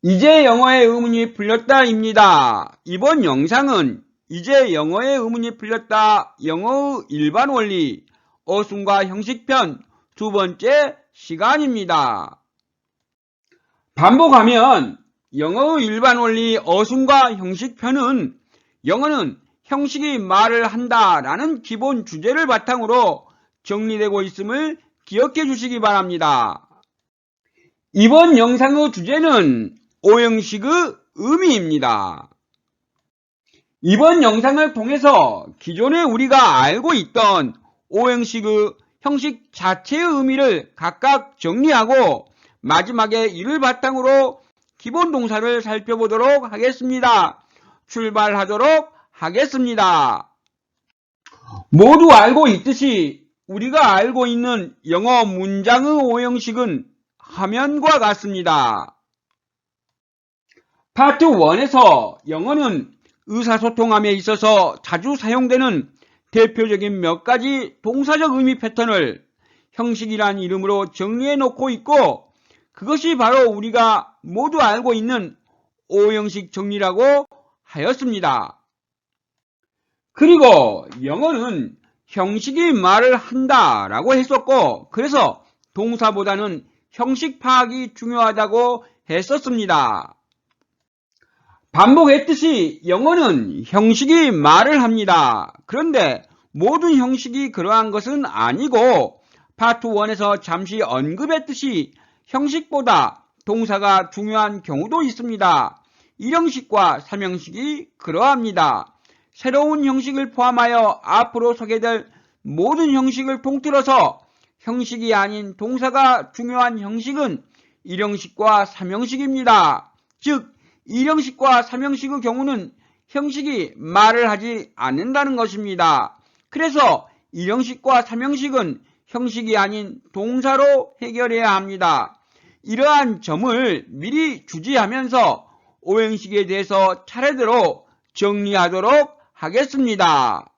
이제 영어의 의문이 풀렸다입니다. 이번 영상은 이제 영어의 의문이 풀렸다 영어의 일반 원리 어순과 형식편 두 번째 시간입니다. 반복하면 영어의 일반 원리 어순과 형식편은 영어는 형식이 말을 한다 라는 기본 주제를 바탕으로 정리되고 있음을 기억해 주시기 바랍니다. 이번 영상의 주제는 오형식의 의미입니다. 이번 영상을 통해서 기존에 우리가 알고 있던 오형식의 형식 자체의 의미를 각각 정리하고 마지막에 이를 바탕으로 기본 동사를 살펴보도록 하겠습니다. 출발하도록 하겠습니다. 모두 알고 있듯이 우리가 알고 있는 영어 문장의 오형식은 화면과 같습니다. 파트 1에서 영어는 의사소통함에 있어서 자주 사용되는 대표적인 몇 가지 동사적 의미 패턴을 형식이란 이름으로 정리해 놓고 있고 그것이 바로 우리가 모두 알고 있는 오형식 정리라고 하였습니다. 그리고 영어는 형식이 말을 한다 라고 했었고 그래서 동사보다는 형식 파악이 중요하다고 했었습니다. 반복했듯이 영어는 형식이 말을 합니다. 그런데 모든 형식이 그러한 것은 아니고 파트 1에서 잠시 언급했듯이 형식보다 동사가 중요한 경우도 있습니다. 1형식과 3형식이 그러합니다. 새로운 형식을 포함하여 앞으로 소개될 모든 형식을 통틀어서 형식이 아닌 동사가 중요한 형식은 1형식과 3형식입니다. 즉 1형식과 3형식의 경우는 형식이 말을 하지 않는다는 것입니다. 그래서 1형식과 3형식은 형식이 아닌 동사로 해결해야 합니다. 이러한 점을 미리 주지하면서 오형식에 대해서 차례대로 정리하도록 하겠습니다.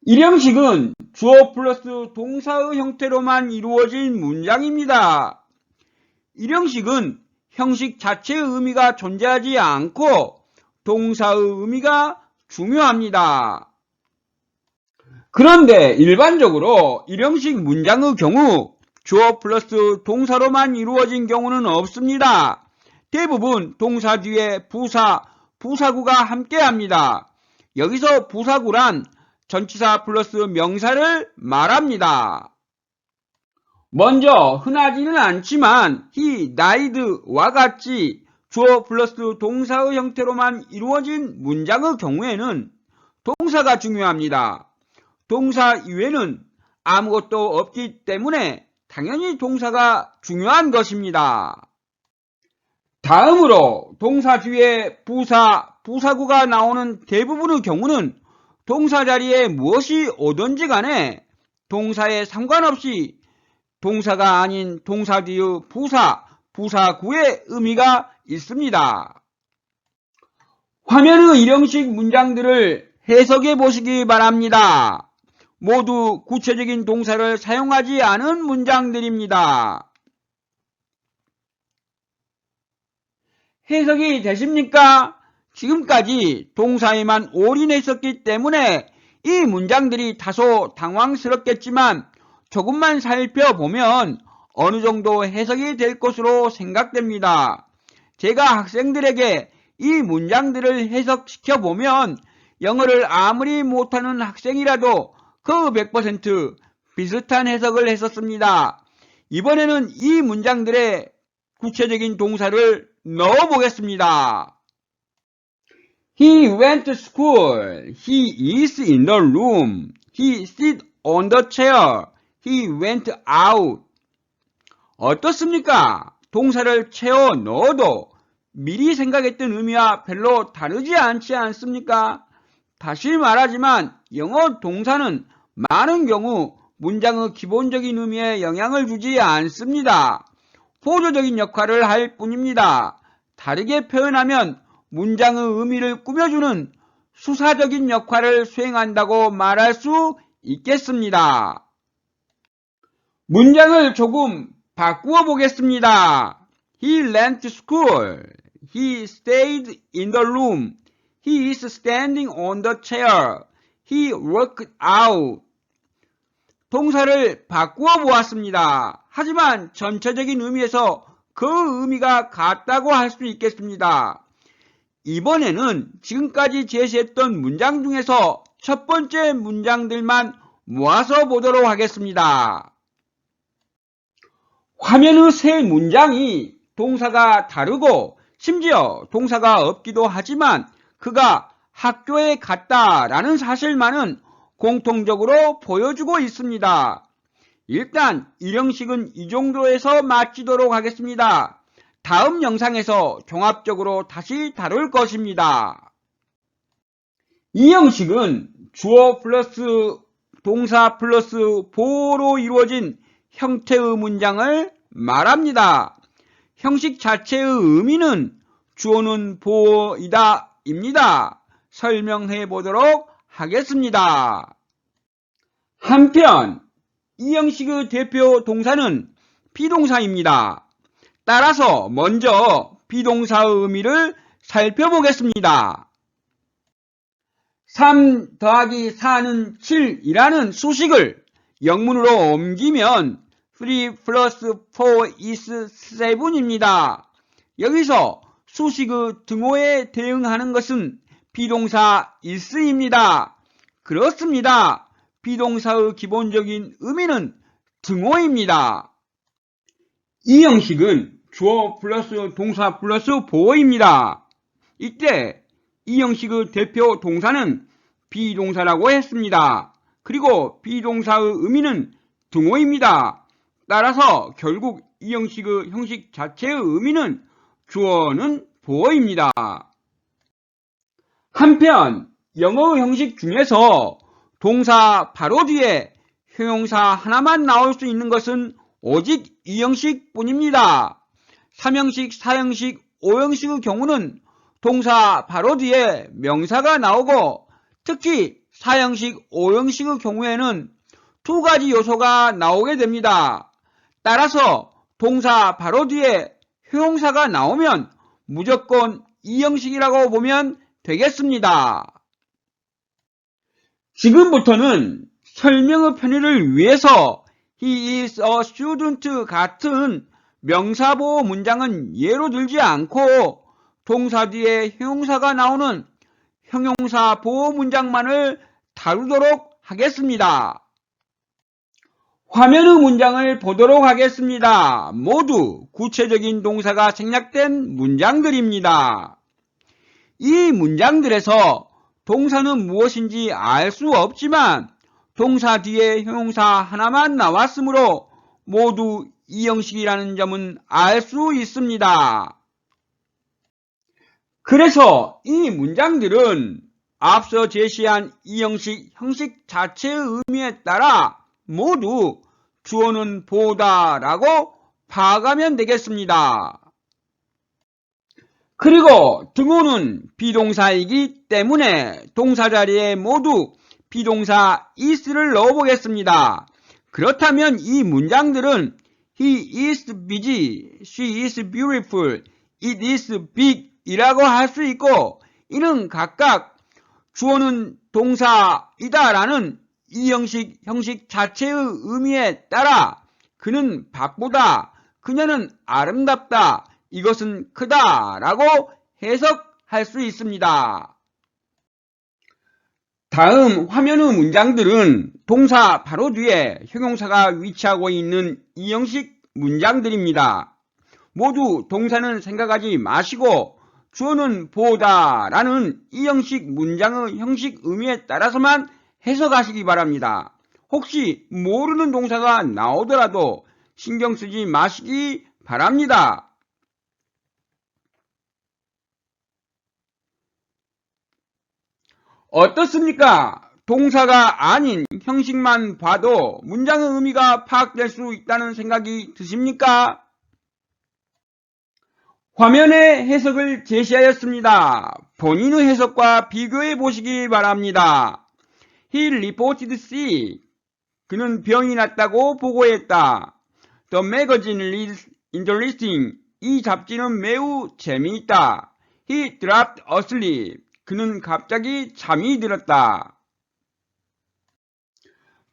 1형식은 주어 플러스 동사의 형태로만 이루어진 문장입니다. 1형식은 형식 자체의 의미가 존재하지 않고 동사의 의미가 중요합니다. 그런데 일반적으로 1형식 문장의 경우 주어 플러스 동사로만 이루어진 경우는 없습니다. 대부분 동사 뒤에 부사, 부사구가 함께합니다. 여기서 부사구란 전치사 플러스 명사를 말합니다. 먼저 흔하지는 않지만 he died와 같이 주어 플러스 동사의 형태로만 이루어진 문장의 경우에는 동사가 중요합니다. 동사 이외에는 아무것도 없기 때문에 당연히 동사가 중요한 것입니다. 다음으로 동사 뒤에 부사, 부사구가 나오는 대부분의 경우는 동사 자리에 무엇이 오든지 간에 동사에 상관없이 동사가 아닌 동사 뒤의 부사, 부사구의 의미가 있습니다. 화면의 1형식 문장들을 해석해 보시기 바랍니다. 모두 구체적인 동사를 사용하지 않은 문장들입니다. 해석이 되십니까? 지금까지 동사에만 올인했었기 때문에 이 문장들이 다소 당황스럽겠지만 조금만 살펴보면 어느 정도 해석이 될 것으로 생각됩니다. 제가 학생들에게 이 문장들을 해석시켜 보면 영어를 아무리 못하는 학생이라도 그 100% 비슷한 해석을 했었습니다. 이번에는 이 문장들의 구체적인 동사를 넣어보겠습니다. He went to school. He is in the room. He sits on the chair. He went out. 어떻습니까? 동사를 채워 넣어도 미리 생각했던 의미와 별로 다르지 않지 않습니까? 다시 말하지만 영어 동사는 많은 경우 문장의 기본적인 의미에 영향을 주지 않습니다. 보조적인 역할을 할 뿐입니다. 다르게 표현하면 문장의 의미를 꾸며주는 수사적인 역할을 수행한다고 말할 수 있겠습니다. 문장을 조금 바꾸어 보겠습니다. He went to school. He stayed in the room. He is standing on the chair. He worked out. 동사를 바꾸어 보았습니다. 하지만 전체적인 의미에서 그 의미가 같다고 할 수 있겠습니다. 이번에는 지금까지 제시했던 문장 중에서 첫 번째 문장들만 모아서 보도록 하겠습니다. 화면의 세 문장이 동사가 다르고 심지어 동사가 없기도 하지만 그가 학교에 갔다라는 사실만은 공통적으로 보여주고 있습니다. 일단 이 형식은 이 정도에서 마치도록 하겠습니다. 다음 영상에서 종합적으로 다시 다룰 것입니다. 이 형식은 주어 플러스 동사 플러스 보어로 이루어진 형태의 문장을 말합니다. 형식 자체의 의미는 주어는 보어이다 입니다. 설명해 보도록 하겠습니다. 한편 이 형식의 대표 동사는 비동사입니다. 따라서 먼저 비동사의 의미를 살펴보겠습니다. 3 더하기 4는 7이라는 수식을 영문으로 옮기면 3 플러스 4 is 7입니다. 여기서 수식의 등호에 대응하는 것은 비동사 is입니다. 그렇습니다. 비동사의 기본적인 의미는 등호입니다. 이 형식은 주어 플러스 동사 플러스 보어입니다. 이때 이 형식의 대표 동사는 비동사라고 했습니다. 그리고 비동사의 의미는 등호입니다. 따라서 결국 이 형식의 형식 자체의 의미는 주어는 보어입니다. 한편 영어 형식 중에서 동사 바로 뒤에 형용사 하나만 나올 수 있는 것은 오직 이 형식 뿐입니다. 3형식, 4형식, 5형식의 경우는 동사 바로 뒤에 명사가 나오고 특히 4형식, 5형식의 경우에는 두 가지 요소가 나오게 됩니다. 따라서 동사 바로 뒤에 형용사가 나오면 무조건 이 형식이라고 보면 되겠습니다. 지금부터는 설명의 편의를 위해서 He is a student 같은 명사보호 문장은 예로 들지 않고 동사 뒤에 형용사가 나오는 형용사 보호 문장만을 다루도록 하겠습니다. 화면의 문장을 보도록 하겠습니다. 모두 구체적인 동사가 생략된 문장들입니다. 이 문장들에서 동사는 무엇인지 알 수 없지만 동사 뒤에 형용사 하나만 나왔으므로 모두 이 형식이라는 점은 알 수 있습니다. 그래서 이 문장들은 앞서 제시한 이 형식 자체의 의미에 따라 모두 주어는 보다라고 파악하면 되겠습니다. 그리고 등호는 비동사이기 때문에 동사 자리에 모두 비동사 is를 넣어보겠습니다. 그렇다면 이 문장들은 He is busy, she is beautiful, it is big 이라고 할 수 있고 이는 각각 주어는 동사이다 라는 이 형식 자체의 의미에 따라 그는 바쁘다, 그녀는 아름답다, 이것은 크다 라고 해석할 수 있습니다. 다음 화면의 문장들은 동사 바로 뒤에 형용사가 위치하고 있는 이 형식 문장들입니다. 모두 동사는 생각하지 마시고 주어는 보다 라는 이 형식 문장의 형식 의미에 따라서만 해석하시기 바랍니다. 혹시 모르는 동사가 나오더라도 신경 쓰지 마시기 바랍니다. 어떻습니까? 동사가 아닌 형식만 봐도 문장의 의미가 파악될 수 있다는 생각이 드십니까? 화면에 해석을 제시하였습니다. 본인의 해석과 비교해 보시기 바랍니다. He reported sick. 그는 병이 났다고 보고했다. The magazine is interesting. 이 잡지는 매우 재미있다. He dropped asleep. 그는 갑자기 잠이 들었다.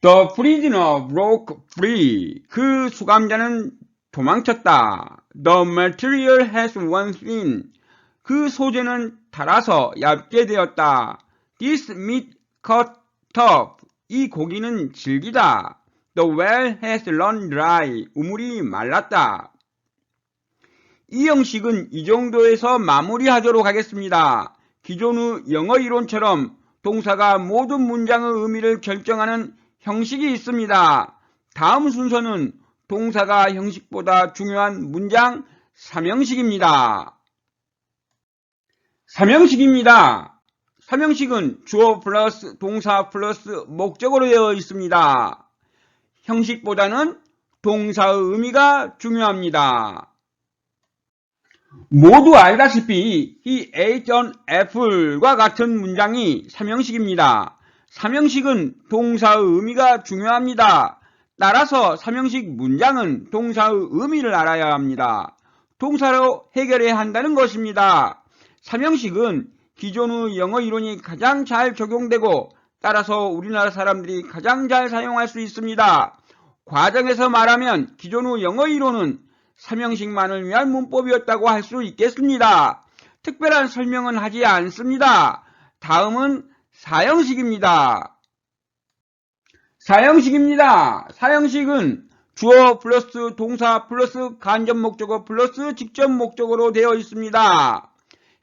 The prisoner broke free. 그 수감자는 도망쳤다. The material has worn thin. 그 소재는 닳아서 얇게 되었다. This meat cut tough. 이 고기는 질기다. The well has run dry. 우물이 말랐다. 이 형식은 이 정도에서 마무리하도록 하겠습니다. 기존의 영어 이론처럼 동사가 모든 문장의 의미를 결정하는 형식이 있습니다. 다음 순서는 동사가 형식보다 중요한 문장 3형식입니다. 3형식입니다. 3형식은 주어 플러스 동사 플러스 목적어로 되어 있습니다. 형식보다는 동사의 의미가 중요합니다. 모두 알다시피 He ate an apple과 같은 문장이 3형식입니다. 3형식은 동사의 의미가 중요합니다. 따라서 3형식 문장은 동사의 의미를 알아야 합니다. 동사로 해결해야 한다는 것입니다. 3형식은 기존의 영어 이론이 가장 잘 적용되고 따라서 우리나라 사람들이 가장 잘 사용할 수 있습니다. 과정에서 말하면 기존의 영어 이론은 3형식만을 위한 문법이었다고 할 수 있겠습니다. 특별한 설명은 하지 않습니다. 다음은 4형식입니다. 4형식은 주어 플러스 동사 플러스 간접 목적어 플러스 직접 목적어로 되어 있습니다.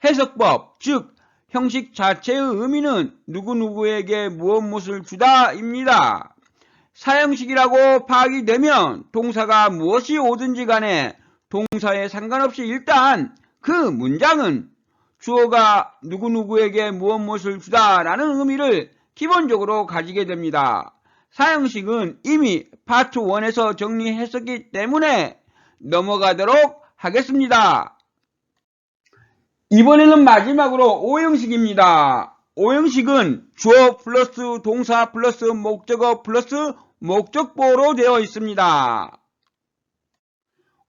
해석법, 즉 형식 자체의 의미는 누구누구에게 무엇을 주다입니다. 4형식이라고 파악이 되면 동사가 무엇이 오든지 간에 동사에 상관없이 일단 그 문장은 주어가 누구누구에게 무엇을 주다라는 의미를 기본적으로 가지게 됩니다. 4형식은 이미 파트 1에서 정리했었기 때문에 넘어가도록 하겠습니다. 이번에는 마지막으로 5형식입니다. 5형식은 주어 플러스 동사 플러스 목적어 플러스 목적보로 되어 있습니다.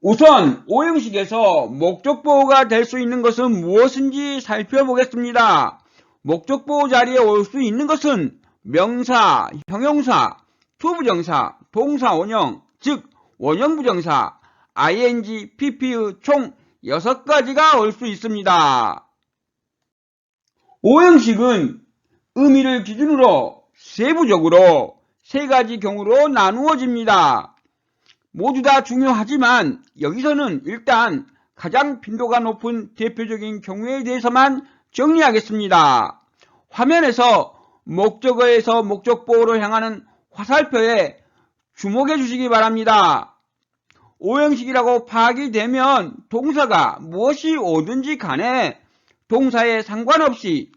우선 5형식에서 목적보가 될 수 있는 것은 무엇인지 살펴보겠습니다. 목적보 자리에 올 수 있는 것은 명사, 형용사, 투부정사, 동사 원형, 즉 원형부정사, ing, pp의 총 6가지가 올 수 있습니다. 5형식은 의미를 기준으로 세부적으로 3가지 경우로 나누어집니다. 모두 다 중요하지만 여기서는 일단 가장 빈도가 높은 대표적인 경우에 대해서만 정리하겠습니다. 화면에서 목적어에서 목적보호를 향하는 화살표에 주목해 주시기 바랍니다. 5형식이라고 파악이 되면 동사가 무엇이 오든지 간에 동사에 상관없이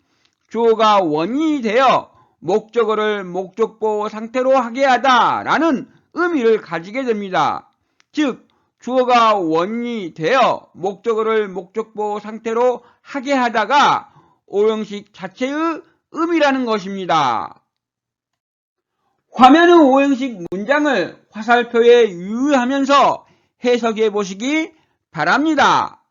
주어가 원인이 되어 목적어를 목적보호 상태로 하게 하다라는 의미를 가지게 됩니다. 즉 주어가 원인이 되어 목적어를 목적보호 상태로 하게 하다가 5형식 자체의 의미라는 것입니다. 화면의 5형식 문장을 화살표에 유의하면서 해석해 보시기 바랍니다.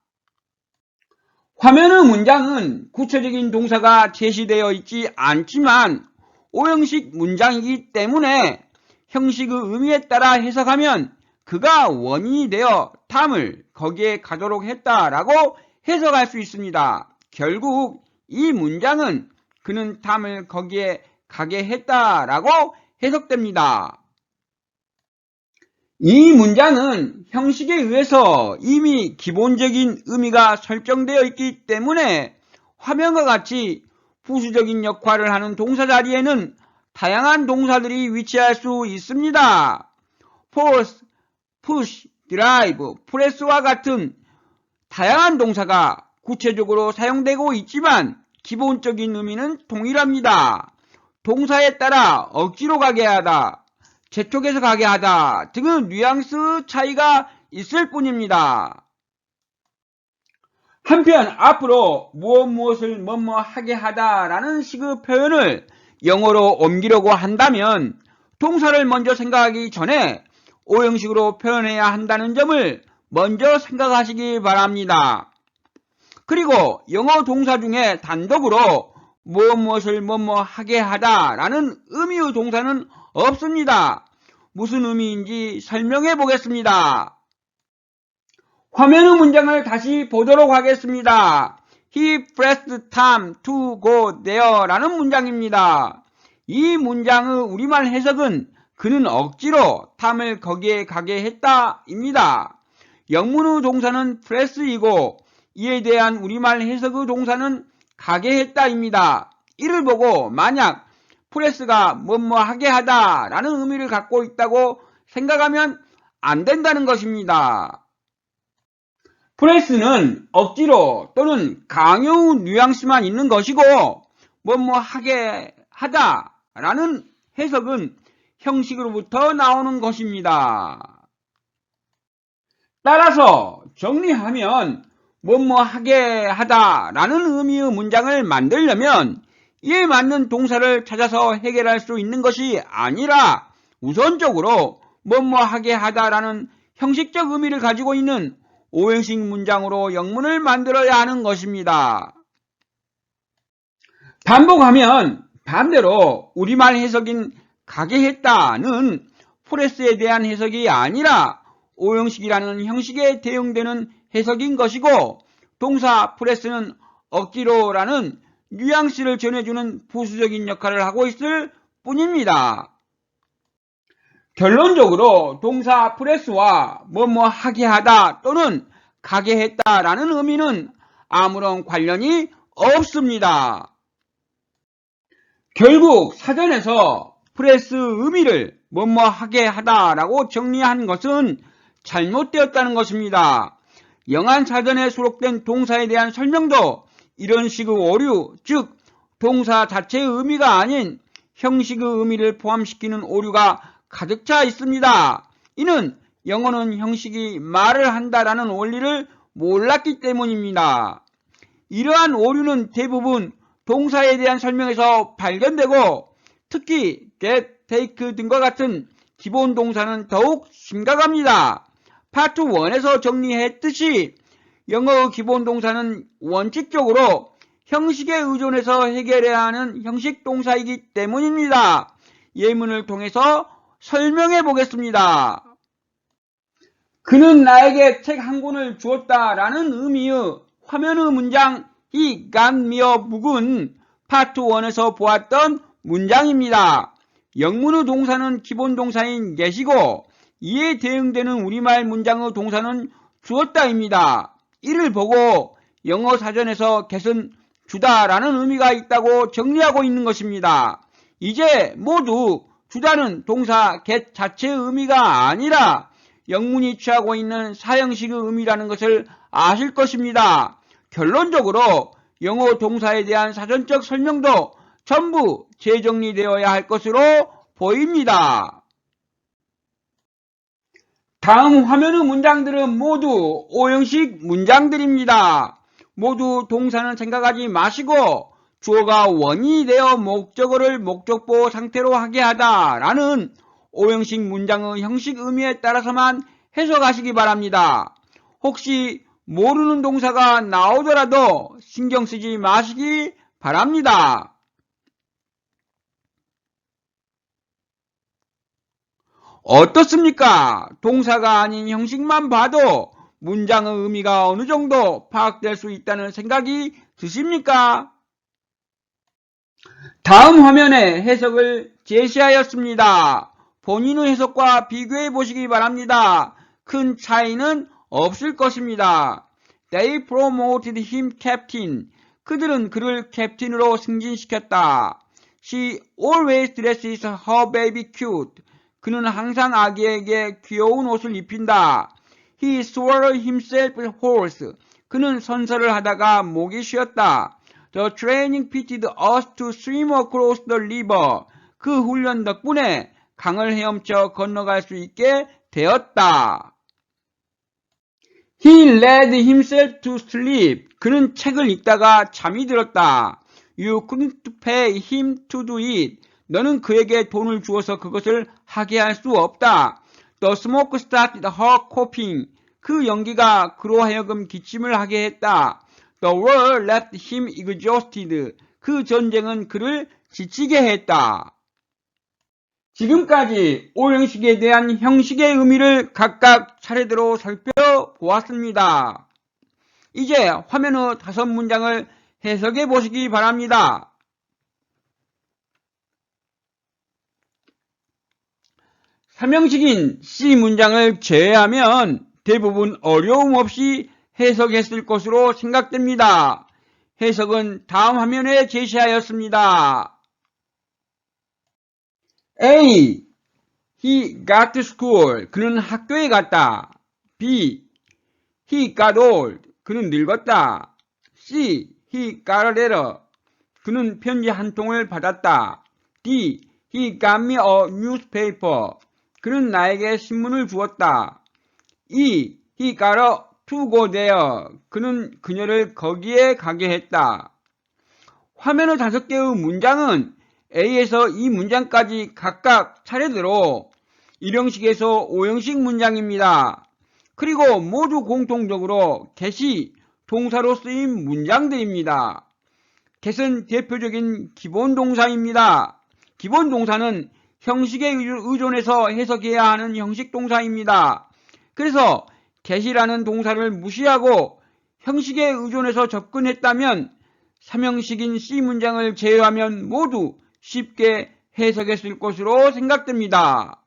화면의 문장은 구체적인 동사가 제시되어 있지 않지만 5형식 문장이기 때문에 형식의 의미에 따라 해석하면 그가 원인이 되어 탐을 거기에 가도록 했다라고 해석할 수 있습니다. 결국 이 문장은 그는 탐을 거기에 가게 했다라고 해석됩니다. 이 문장은 형식에 의해서 이미 기본적인 의미가 설정되어 있기 때문에 화면과 같이 부수적인 역할을 하는 동사 자리에는 다양한 동사들이 위치할 수 있습니다. force, push, drive, press와 같은 다양한 동사가 구체적으로 사용되고 있지만 기본적인 의미는 동일합니다. 동사에 따라 억지로 가게 하다, 재촉해서 가게 하다 등의 뉘앙스 차이가 있을 뿐입니다. 한편 앞으로 무엇을 뭐뭐 하게 하다라는 식의 표현을 영어로 옮기려고 한다면 동사를 먼저 생각하기 전에 5형식으로 표현해야 한다는 점을 먼저 생각하시기 바랍니다. 그리고 영어 동사 중에 단독으로 무엇을 하게 하다 라는 의미의 동사는 없습니다. 무슨 의미인지 설명해 보겠습니다. 화면의 문장을 다시 보도록 하겠습니다. He pressed Tom to go there 라는 문장입니다. 이 문장의 우리말 해석은 그는 억지로 탐을 거기에 가게 했다 입니다. 영문의 동사는 press이고 이에 대한 우리말 해석의 동사는 가게 했다 입니다. 이를 보고 만약 프레스가 하게 하다 라는 의미를 갖고 있다고 생각하면 안 된다는 것입니다. 프레스는 억지로 또는 강요의 뉘앙스만 있는 것이고 하게 하다 라는 해석은 형식으로부터 나오는 것입니다. 따라서 정리하면 하게 하다 라는 의미의 문장을 만들려면 이에 맞는 동사를 찾아서 해결할 수 있는 것이 아니라 우선적으로 하게 하다 라는 형식적 의미를 가지고 있는 오형식 문장으로 영문을 만들어야 하는 것입니다. 반복하면 반대로 우리말 해석인 가게 했다는 프레스에 대한 해석이 아니라 오형식이라는 형식에 대응되는 해석인 것이고 동사 프레스는 억지로라는 뉘앙스를 전해주는 부수적인 역할을 하고 있을 뿐입니다. 결론적으로 동사 프레스와 하게 하다 또는 가게 했다라는 의미는 아무런 관련이 없습니다. 결국 사전에서 프레스 의미를 하게 하다라고 정리한 것은 잘못되었다는 것입니다. 영한 사전에 수록된 동사에 대한 설명도 이런 식의 오류, 즉 동사 자체의 의미가 아닌 형식의 의미를 포함시키는 오류가 가득 차 있습니다. 이는 영어는 형식이 말을 한다라는 원리를 몰랐기 때문입니다. 이러한 오류는 대부분 동사에 대한 설명에서 발견되고 특히 get, take 등과 같은 기본 동사는 더욱 심각합니다. 파트 1에서 정리했듯이 영어의 기본 동사는 원칙적으로 형식에 의존해서 해결해야 하는 형식 동사이기 때문입니다. 예문을 통해서 설명해 보겠습니다. 그는 나에게 책 한 권을 주었다라는 의미의 화면의 문장 He got me a book은 파트 1에서 보았던 문장입니다. 영문의 동사는 기본 동사인 get이고 이에 대응되는 우리말 문장의 동사는 주었다입니다. 이를 보고 영어 사전에서 get은 주다라는 의미가 있다고 정리하고 있는 것입니다. 이제 모두 주다는 동사 get 자체의 의미가 아니라 영문이 취하고 있는 사형식의 의미라는 것을 아실 것입니다. 결론적으로 영어 동사에 대한 사전적 설명도 전부 재정리되어야 할 것으로 보입니다. 다음 화면의 문장들은 모두 오형식 문장들입니다. 모두 동사는 생각하지 마시고 주어가 원인이 되어 목적어를 목적보 상태로 하게 하다 라는 오형식 문장의 형식 의미에 따라서만 해석하시기 바랍니다. 혹시 모르는 동사가 나오더라도 신경 쓰지 마시기 바랍니다. 어떻습니까? 동사가 아닌 형식만 봐도 문장의 의미가 어느 정도 파악될 수 있다는 생각이 드십니까? 다음 화면에 해석을 제시하였습니다. 본인의 해석과 비교해 보시기 바랍니다. 큰 차이는 없을 것입니다. They promoted him captain. 그들은 그를 캡틴으로 승진시켰다. She always dresses her baby cute. 그는 항상 아기에게 귀여운 옷을 입힌다. He swore himself hoarse. 그는 선서를 하다가 목이 쉬었다. The training pitted us to swim across the river. 그 훈련 덕분에 강을 헤엄쳐 건너갈 수 있게 되었다. He led himself to sleep. 그는 책을 읽다가 잠이 들었다. You couldn't pay him to do it. 너는 그에게 돈을 주어서 그것을 하게 할 수 없다. The smoke started her coughing. 그 연기가 그로 하여금 기침을 하게 했다. The war left him exhausted. 그 전쟁은 그를 지치게 했다. 지금까지 오형식에 대한 형식의 의미를 각각 차례대로 살펴보았습니다. 이제 화면의 5문장을 해석해 보시기 바랍니다. 삼형식인 C문장을 제외하면 대부분 어려움 없이 해석했을 것으로 생각됩니다. 해석은 다음 화면에 제시하였습니다. A. He got to school. 그는 학교에 갔다. B. He got old. 그는 늙었다. C. He got a letter. 그는 편지 한 통을 받았다. D. He got me a newspaper. 그는 나에게 신문을 주었다. E. He got her to go there. 그는 그녀를 거기에 가게 했다. 화면의 5개의 문장은 A에서 E 문장까지 각각 차례대로 1형식에서 5형식 문장입니다. 그리고 모두 공통적으로 get이 동사로 쓰인 문장들입니다. get은 대표적인 기본 동사입니다. 기본 동사는 형식에 의존해서 해석해야 하는 형식 동사입니다. 그래서 get이라는 동사를 무시하고 형식에 의존해서 접근했다면 3형식인 C문장을 제외하면 모두 쉽게 해석했을 것으로 생각됩니다.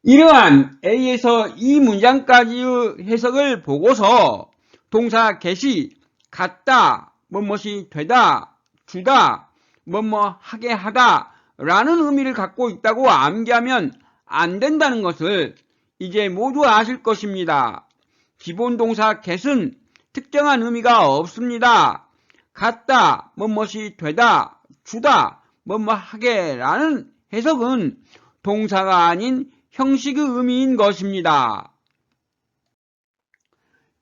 이러한 A에서 E 문장까지의 해석을 보고서 동사 get이 같다, 뭐뭇이 되다, 주다, 뭐뭐 하게 하다 라는 의미를 갖고 있다고 암기하면 안 된다는 것을 이제 모두 아실 것입니다. 기본 동사 get은 특정한 의미가 없습니다. 같다, 뭐뭇이 되다, 주다, 뭐뭐 하게 라는 해석은 동사가 아닌 형식의 의미인 것입니다.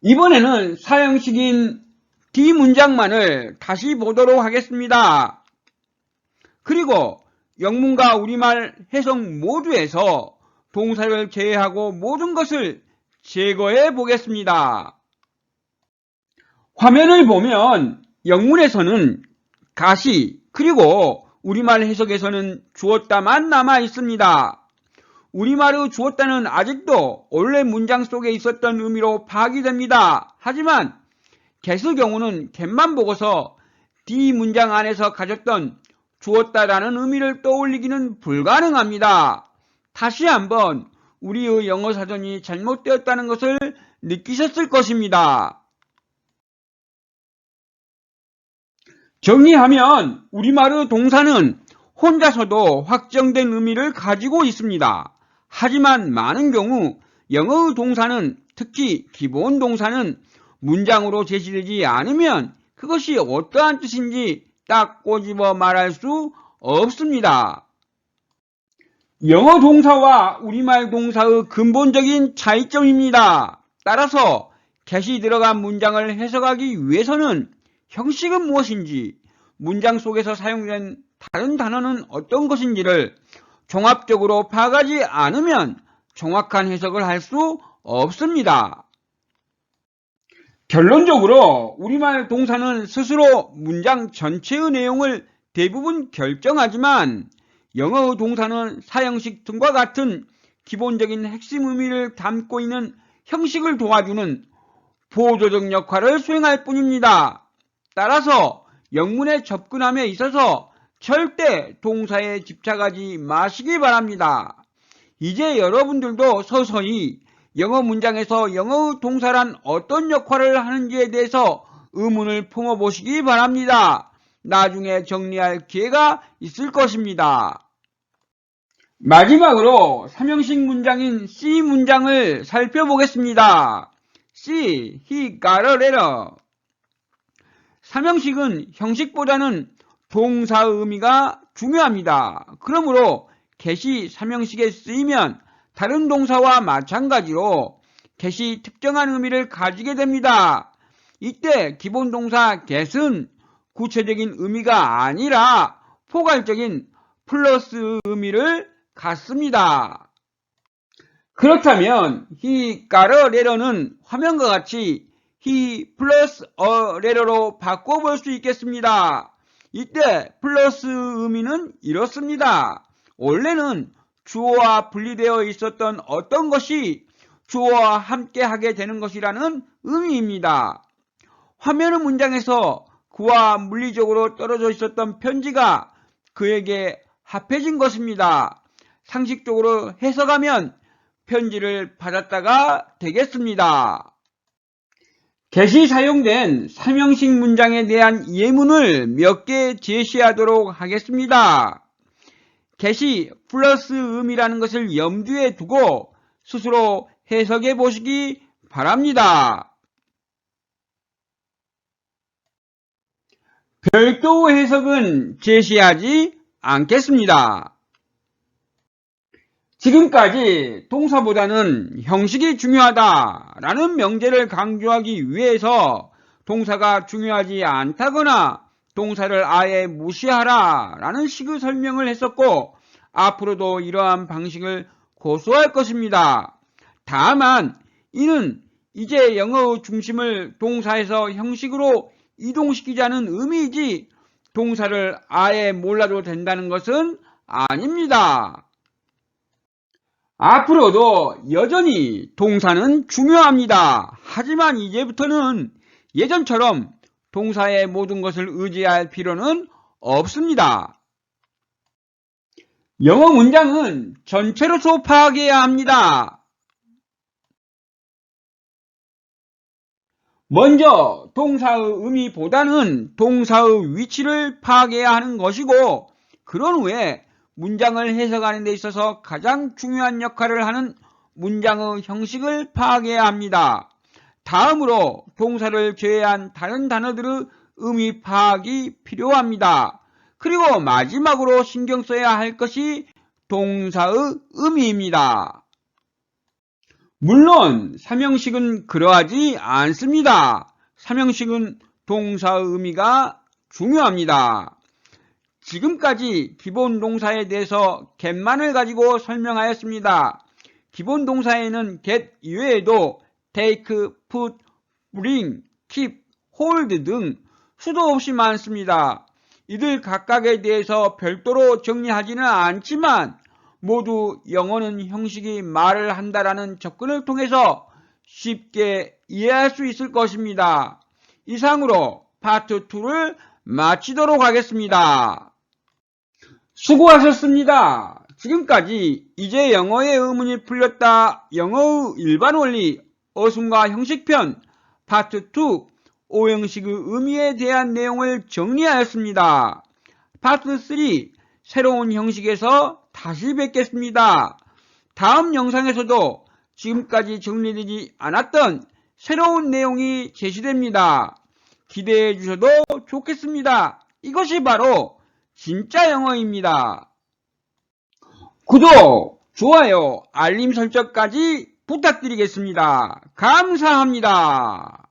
이번에는 사형식인 D 문장만을 다시 보도록 하겠습니다. 그리고 영문과 우리말 해석 모두에서 동사를 제외하고 모든 것을 제거해 보겠습니다. 화면을 보면 영문에서는 got이 그리고 우리말 해석에서는 주었다만 남아 있습니다. 우리말의 주었다는 아직도 원래 문장 속에 있었던 의미로 파악이됩니다. 하지만 get의 경우는 get만 보고서 D 문장 안에서 가졌던 주었다라는 의미를 떠올리기는 불가능합니다. 다시 한번 우리의 영어 사전이 잘못되었다는 것을 느끼셨을 것입니다. 정리하면 우리말의 동사는 혼자서도 확정된 의미를 가지고 있습니다. 하지만 많은 경우 영어의 동사는, 특히 기본 동사는 문장으로 제시되지 않으면 그것이 어떠한 뜻인지 딱 꼬집어 말할 수 없습니다. 영어 동사와 우리말 동사의 근본적인 차이점입니다. 따라서 get이 들어간 문장을 해석하기 위해서는 형식은 무엇인지, 문장 속에서 사용된 다른 단어는 어떤 것인지를 종합적으로 파악하지 않으면 정확한 해석을 할 수 없습니다. 결론적으로 우리말 동사는 스스로 문장 전체의 내용을 대부분 결정하지만 영어의 동사는 사형식 등과 같은 기본적인 핵심 의미를 담고 있는 형식을 도와주는 보조적 역할을 수행할 뿐입니다. 따라서 영문에 접근함에 있어서 절대 동사에 집착하지 마시기 바랍니다. 이제 여러분들도 서서히 영어 문장에서 영어의 동사란 어떤 역할을 하는지에 대해서 의문을 품어보시기 바랍니다. 나중에 정리할 기회가 있을 것입니다. 마지막으로 3형식 문장인 C 문장을 살펴보겠습니다. C. He got a letter. 3형식은 형식보다는 동사의 의미가 중요합니다. 그러므로 get이 3형식에 쓰이면 다른 동사와 마찬가지로 get이 특정한 의미를 가지게 됩니다. 이때 기본 동사 get은 구체적인 의미가 아니라 포괄적인 플러스 의미를 갖습니다. 그렇다면 he got a letter는 화면과 같이 he 플러스 a letter로 바꿔볼 수 있겠습니다. 이때 플러스 의미는 이렇습니다. 원래는 주어와 분리되어 있었던 어떤 것이 주어와 함께 하게 되는 것이라는 의미입니다. 화면의 문장에서 그와 물리적으로 떨어져 있었던 편지가 그에게 합해진 것입니다. 상식적으로 해석하면 편지를 받았다가 되겠습니다. get이 사용된 삼형식 문장에 대한 예문을 몇 개 제시하도록 하겠습니다. get이 플러스 음이라는 것을 염두에 두고 스스로 해석해 보시기 바랍니다. 별도 해석은 제시하지 않겠습니다. 지금까지 동사보다는 형식이 중요하다라는 명제를 강조하기 위해서 동사가 중요하지 않다거나 동사를 아예 무시하라라는 식의 설명을 했었고 앞으로도 이러한 방식을 고수할 것입니다. 다만 이는 이제 영어의 중심을 동사에서 형식으로 이동시키자는 의미이지 동사를 아예 몰라도 된다는 것은 아닙니다. 앞으로도 여전히 동사는 중요합니다. 하지만 이제부터는 예전처럼 동사의 모든 것을 의지할 필요는 없습니다. 영어 문장은 전체로서 파악해야 합니다. 먼저 동사의 의미보다는 동사의 위치를 파악해야 하는 것이고 그런 후에 문장을 해석하는 데 있어서 가장 중요한 역할을 하는 문장의 형식을 파악해야 합니다. 다음으로 동사를 제외한 다른 단어들의 의미 파악이 필요합니다. 그리고 마지막으로 신경 써야 할 것이 동사의 의미입니다. 물론 삼형식은 그러하지 않습니다. 삼형식은 동사의 의미가 중요합니다. 지금까지 기본 동사에 대해서 get만을 가지고 설명하였습니다. 기본 동사에는 get 이외에도 take, put, bring, keep, hold 등 수도 없이 많습니다. 이들 각각에 대해서 별도로 정리하지는 않지만 모두 영어는 형식이 말을 한다라는 접근을 통해서 쉽게 이해할 수 있을 것입니다. 이상으로 파트 2를 마치도록 하겠습니다. 수고하셨습니다. 지금까지 이제 영어의 의문이 풀렸다. 영어의 일반 원리 어순과 형식편 파트 2 오형식의 의미에 대한 내용을 정리하였습니다. 파트 3 새로운 형식에서 다시 뵙겠습니다. 다음 영상에서도 지금까지 정리되지 않았던 새로운 내용이 제시됩니다. 기대해 주셔도 좋겠습니다. 이것이 바로 진짜 영어입니다. 구독, 좋아요, 알림 설정까지 부탁드리겠습니다. 감사합니다.